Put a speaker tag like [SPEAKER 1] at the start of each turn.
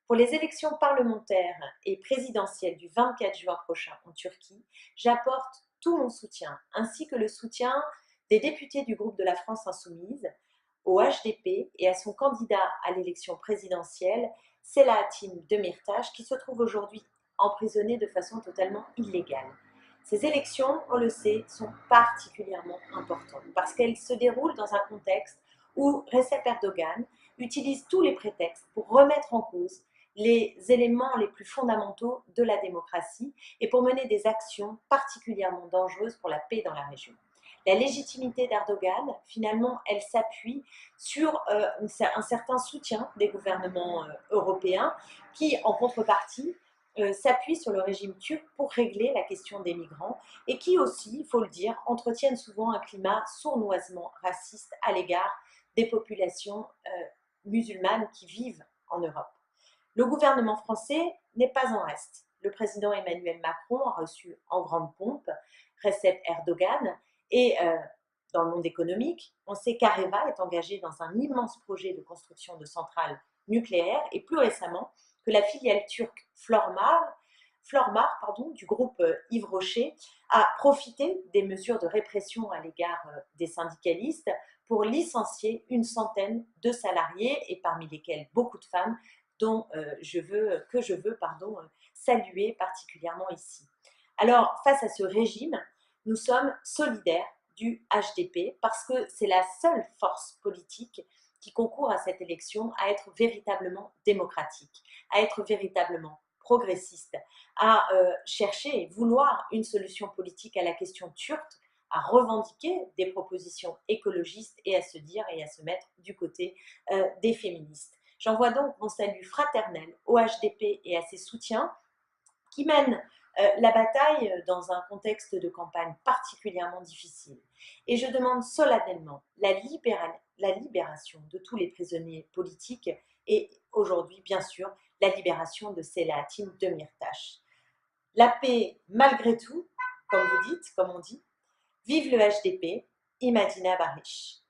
[SPEAKER 1] Pour les élections parlementaires et présidentielles du 24 juin prochain en Turquie, j'apporte tout mon soutien, ainsi que le soutien des députés du groupe de la France Insoumise, au HDP et à son candidat à l'élection présidentielle, Selahattin Demirtas, qui se trouve aujourd'hui emprisonné de façon totalement illégale. Ces élections, on le sait, sont particulièrement importantes parce qu'elles se déroulent dans un contexte où Recep Erdogan utilise tous les prétextes pour remettre en cause les éléments les plus fondamentaux de la démocratie et pour mener des actions particulièrement dangereuses pour la paix dans la région. La légitimité d'Erdogan, finalement, elle s'appuie sur un certain soutien des gouvernements européens qui, en contrepartie, s'appuient sur le régime turc pour régler la question des migrants et qui aussi, il faut le dire, entretiennent souvent un climat sournoisement raciste à l'égard des populations musulmanes qui vivent en Europe. Le gouvernement français n'est pas en reste. Le président Emmanuel Macron a reçu en grande pompe Recep Erdogan et dans le monde économique, on sait qu'Areva est engagé dans un immense projet de construction de centrales nucléaires et plus récemment que la filiale turque Flormar du groupe Yves Rocher a profité des mesures de répression à l'égard des syndicalistes pour licencier une centaine de salariés et parmi lesquels beaucoup de femmes dont je veux saluer particulièrement ici. Alors, face à ce régime, nous sommes solidaires du HDP parce que c'est la seule force politique qui concourt à cette élection à être véritablement démocratique, à être véritablement progressiste, à chercher et vouloir une solution politique à la question turque, à revendiquer des propositions écologistes et à se dire et à se mettre du côté des féministes. J'envoie donc mon salut fraternel au HDP et à ses soutiens qui mènent la bataille dans un contexte de campagne particulièrement difficile. Et je demande solennellement la libération de tous les prisonniers politiques et aujourd'hui, bien sûr, la libération de Selahattin Demirtas. La paix malgré tout, comme vous dites, comme on dit, vive le HDP, Imadina Barış.